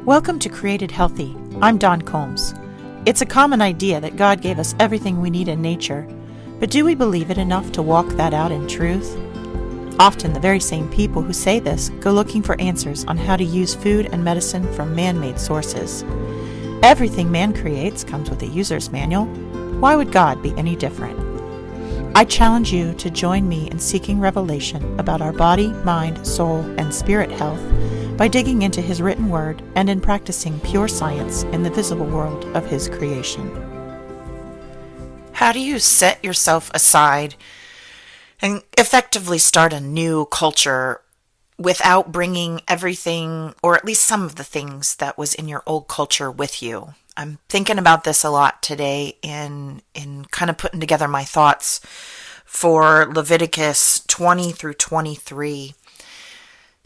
Welcome to Created Healthy. I'm Dawn Combs. It's a common idea that God gave us everything we need in nature, but do we believe it enough to walk that out in truth? Often the very same people who say this go looking for answers on how to use food and medicine from man-made sources. Everything man creates comes with a user's manual. Why would God be any different? I challenge you to join me in seeking revelation about our body, mind, soul, and spirit health by digging into His written word and in practicing pure science in the visible world of His creation. How do you set yourself aside and effectively start a new culture without bringing everything, or at least some of the things that was in your old culture with you? I'm thinking about this a lot today in kind of putting together my thoughts for Leviticus 20 through 23.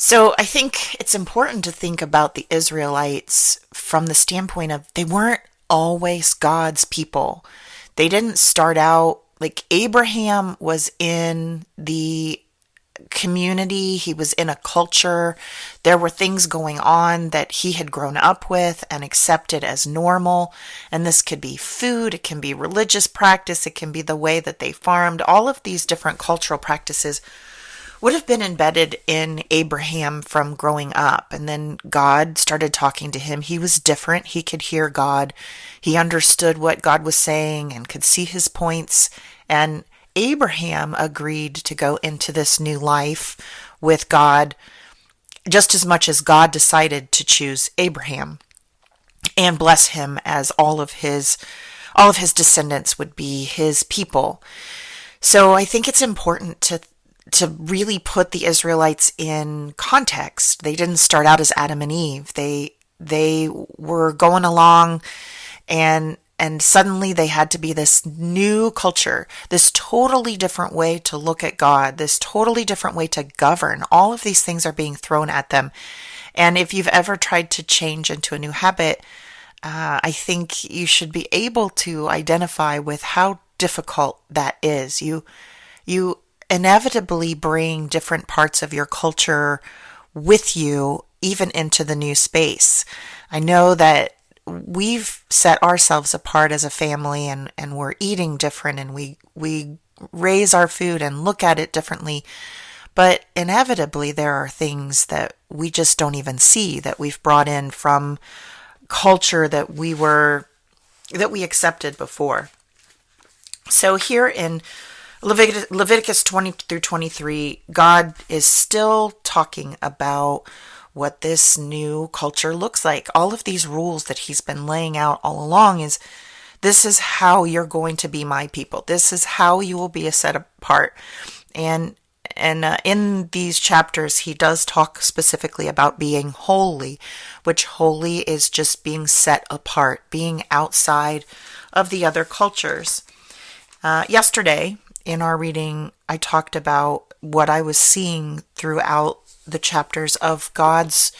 So I think it's important to think about the Israelites from the standpoint of they weren't always God's people. They didn't start out like Abraham was in the community, he was in a culture. There were things going on that he had grown up with and accepted as normal. And this could be food, it can be religious practice, it can be the way that they farmed. All of these different cultural practices would have been embedded in Abraham from growing up. And then God started talking to him. He was different. He could hear God. He understood what God was saying and could see his points. And Abraham agreed to go into this new life with God just as much as God decided to choose Abraham and bless him as all of his descendants would be his people. So I think it's important to really put the Israelites in context. They didn't start out as Adam and Eve. They were going along and suddenly they had to be this new culture, this totally different way to look at God, this totally different way to govern. All of these things are being thrown at them. And if you've ever tried to change into a new habit, I think you should be able to identify with how difficult that is. You inevitably bring different parts of your culture with you, even into the new space. I know that we've set ourselves apart as a family and we're eating different and we raise our food and look at it differently. But inevitably there are things that we just don't even see that we've brought in from culture that we accepted before. So here in Leviticus 20 through 23, God is still talking about what this new culture looks like. All of these rules that he's been laying out all along is, this is how you're going to be my people. This is how you will be set apart. And in these chapters, he does talk specifically about being holy, which holy is just being set apart, being outside of the other cultures. Yesterday, in our reading, I talked about what I was seeing throughout the chapters of God's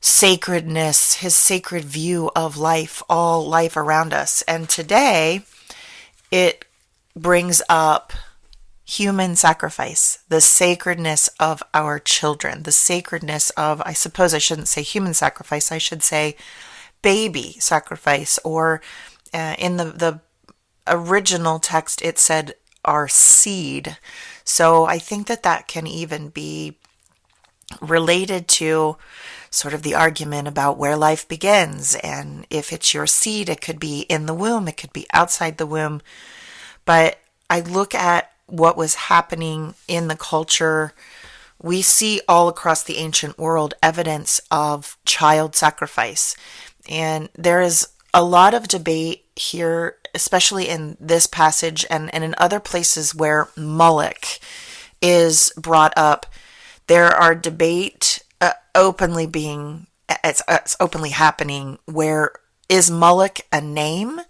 sacredness, his sacred view of life, all life around us. And today, it brings up human sacrifice, the sacredness of our children, the sacredness of, I suppose I shouldn't say human sacrifice, I should say baby sacrifice, or in the original text, it said our seed. So I think that can even be related to sort of the argument about where life begins. And if it's your seed, it could be in the womb, it could be outside the womb. But I look at what was happening in the culture. We see all across the ancient world evidence of child sacrifice. And there is a lot of debate here, especially in this passage and in other places where Moloch is brought up. There are debate openly happening where, is Moloch a name?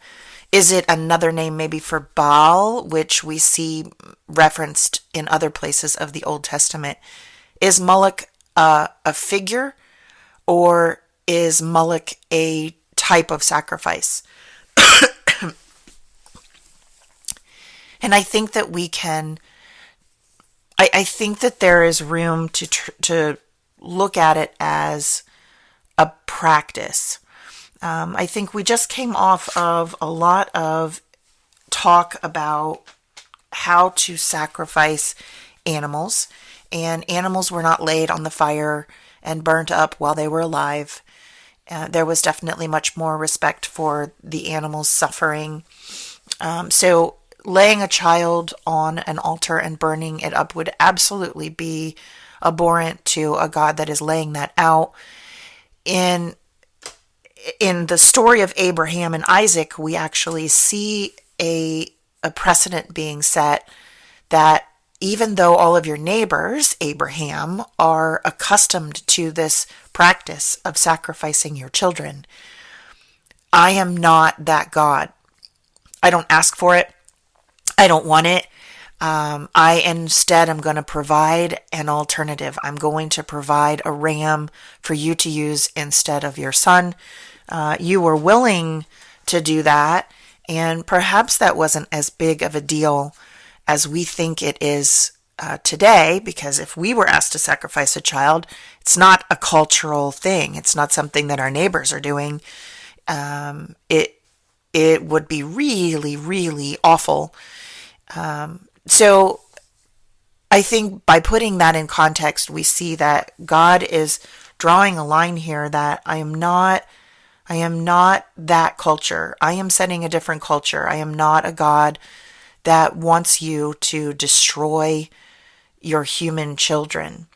Is it another name maybe for Baal, which we see referenced in other places of the Old Testament? Is Moloch a figure, or is Moloch a type of sacrifice? And I think that we can, I think that there is room to look at it as a practice. I think we just came off of a lot of talk about how to sacrifice animals, and animals were not laid on the fire and burnt up while they were alive. There was definitely much more respect for the animals' suffering. So laying a child on an altar and burning it up would absolutely be abhorrent to a God that is laying that out. In the story of Abraham and Isaac, we actually see a precedent being set that even though all of your neighbors, Abraham, are accustomed to this practice of sacrificing your children, I am not that God. I don't ask for it. I don't want it. I instead am going to provide an alternative. I'm going to provide a ram for you to use instead of your son. You were willing to do that, and perhaps that wasn't as big of a deal as we think it is today, because if we were asked to sacrifice a child, it's not a cultural thing. It's not something that our neighbors are doing. It would be really, really awful. So I think by putting that in context, we see that God is drawing a line here that I am not that culture. I am setting a different culture. I am not a God that wants you to destroy your human children.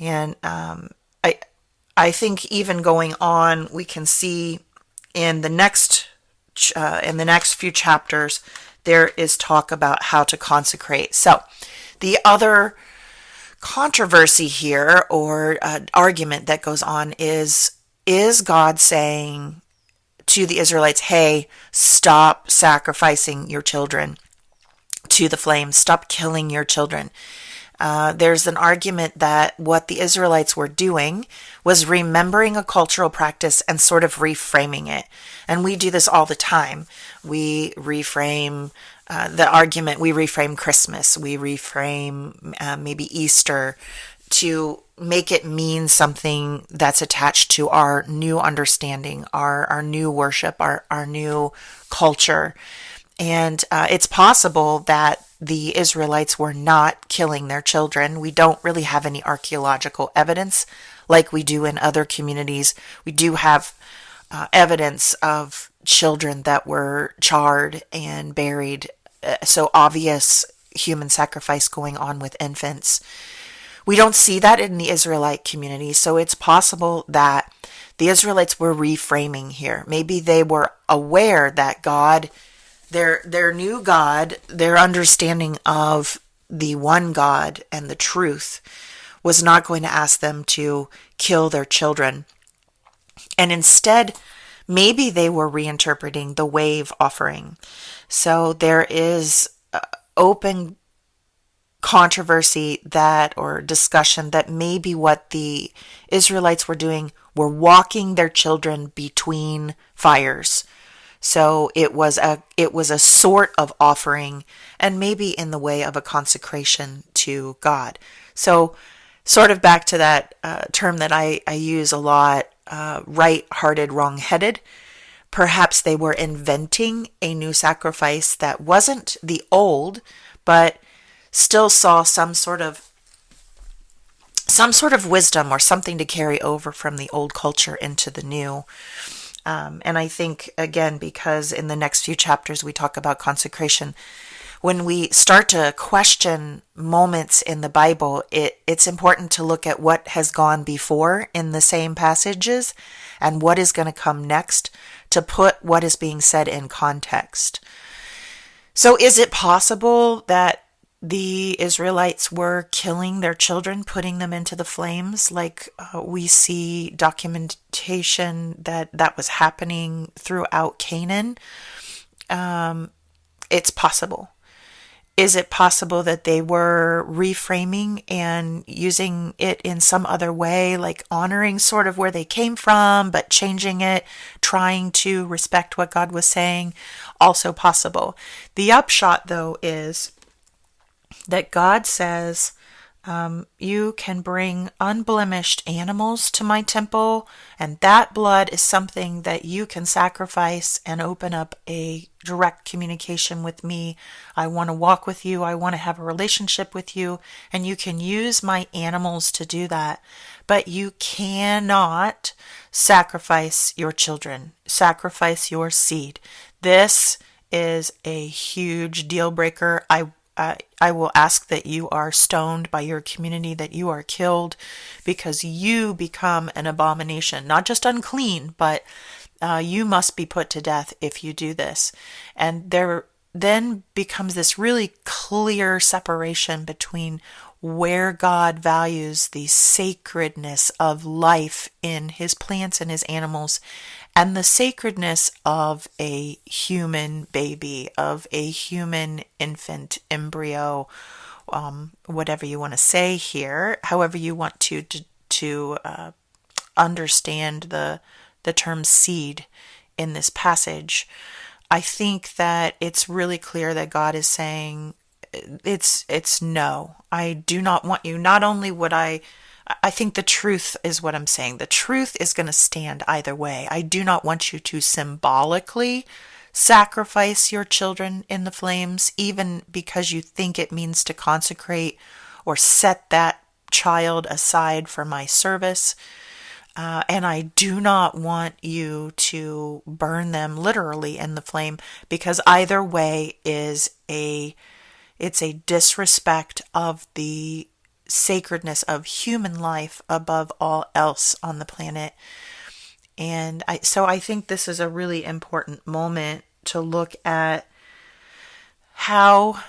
And I think even going on, we can see in the next few chapters, there is talk about how to consecrate. So the other controversy here, or argument that goes on, is God saying to the Israelites, hey, stop sacrificing your children to the flames, stop killing your children. There's an argument that what the Israelites were doing was remembering a cultural practice and sort of reframing it. And we do this all the time. We reframe the argument, we reframe Christmas, we reframe maybe Easter to make it mean something that's attached to our new understanding, our new worship, our new culture. And it's possible that the Israelites were not killing their children. We don't really have any archaeological evidence like we do in other communities. We do have evidence of children that were charred and buried, so obvious human sacrifice going on with infants. We don't see that in the Israelite community, so it's possible that the Israelites were reframing here. Maybe they were aware that God, their new God, their understanding of the one God and the truth was not going to ask them to kill their children. And instead, maybe they were reinterpreting the wave offering. So there is open controversy or discussion that maybe what the Israelites were doing were walking their children between fires. So it was a sort of offering, and maybe in the way of a consecration to God. So sort of back to that term that I use a lot, right-hearted, wrong-headed. Perhaps they were inventing a new sacrifice that wasn't the old, but still saw some sort of wisdom or something to carry over from the old culture into the new. And I think, again, because in the next few chapters we talk about consecration, when we start to question moments in the Bible, it's important to look at what has gone before in the same passages and what is going to come next to put what is being said in context. So is it possible that the Israelites were killing their children, putting them into the flames, like we see documentation that was happening throughout Canaan? It's possible. Is it possible that they were reframing and using it in some other way, like honoring sort of where they came from, but changing it, trying to respect what God was saying? Also possible. The upshot, though, is that God says, You can bring unblemished animals to my temple, and that blood is something that you can sacrifice and open up a direct communication with me. I want to walk with you. I want to have a relationship with you, and you can use my animals to do that. But you cannot sacrifice your children, sacrifice your seed. This is a huge deal breaker. I will ask that you are stoned by your community, that you are killed, because you become an abomination, not just unclean, but you must be put to death if you do this. And there then becomes this really clear separation between where God values the sacredness of life in his plants and his animals and the sacredness of a human baby, of a human infant embryo, whatever you want to say here, however you want to understand the term seed in this passage. I think that it's really clear that God is saying, it's no. I do not want you. Not only would I think the truth is what I'm saying. The truth is going to stand either way. I do not want you to symbolically sacrifice your children in the flames, even because you think it means to consecrate or set that child aside for my service. And I do not want you to burn them literally in the flame, because either way it's a disrespect of the sacredness of human life above all else on the planet. And I think this is a really important moment to look at how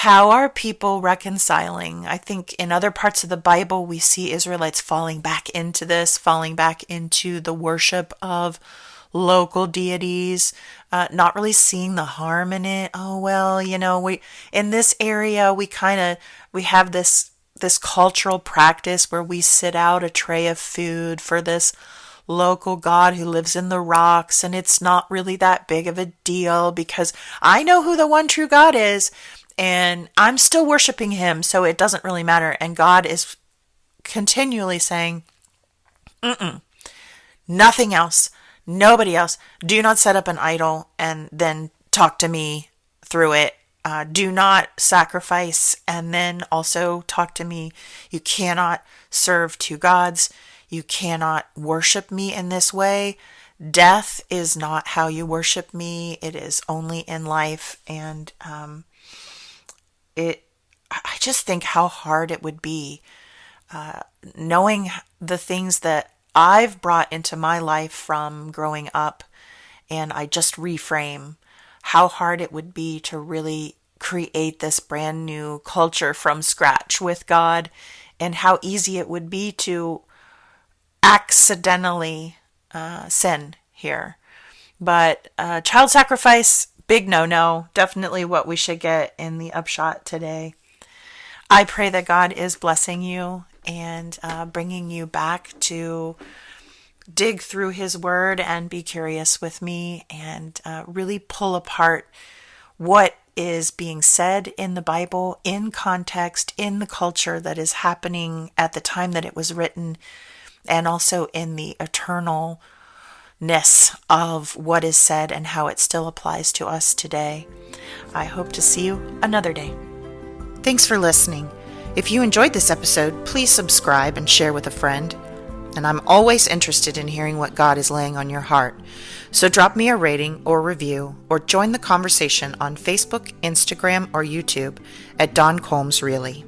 are people reconciling. I think in other parts of the Bible we see Israelites falling back into the worship of local deities, not really seeing the harm in it. Oh, well, we in this area we have this cultural practice where we sit out a tray of food for this local god who lives in the rocks, and it's not really that big of a deal because I know who the one true God is and I'm still worshiping him, so it doesn't really matter. And God is continually saying, nothing else, nobody else. Do not set up an idol and then talk to me through it. Do not sacrifice and then also talk to me. You cannot serve two gods. You cannot worship me in this way. Death is not how you worship me. It is only in life. And I just think how hard it would be knowing the things that I've brought into my life from growing up, and I just reframe how hard it would be to really create this brand new culture from scratch with God, and how easy it would be to accidentally sin here. But child sacrifice, big no-no, definitely what we should get in the upshot today. I pray that God is blessing you and bringing you back to dig through his word and be curious with me and really pull apart what is being said in the Bible in context, in the culture that is happening at the time that it was written, and also in the eternalness of what is said and how it still applies to us today. I hope to see you another day. Thanks for listening. If you enjoyed this episode, please subscribe and share with a friend. And I'm always interested in hearing what God is laying on your heart. So drop me a rating or review, or join the conversation on Facebook, Instagram, or YouTube at Dawn Combs Really.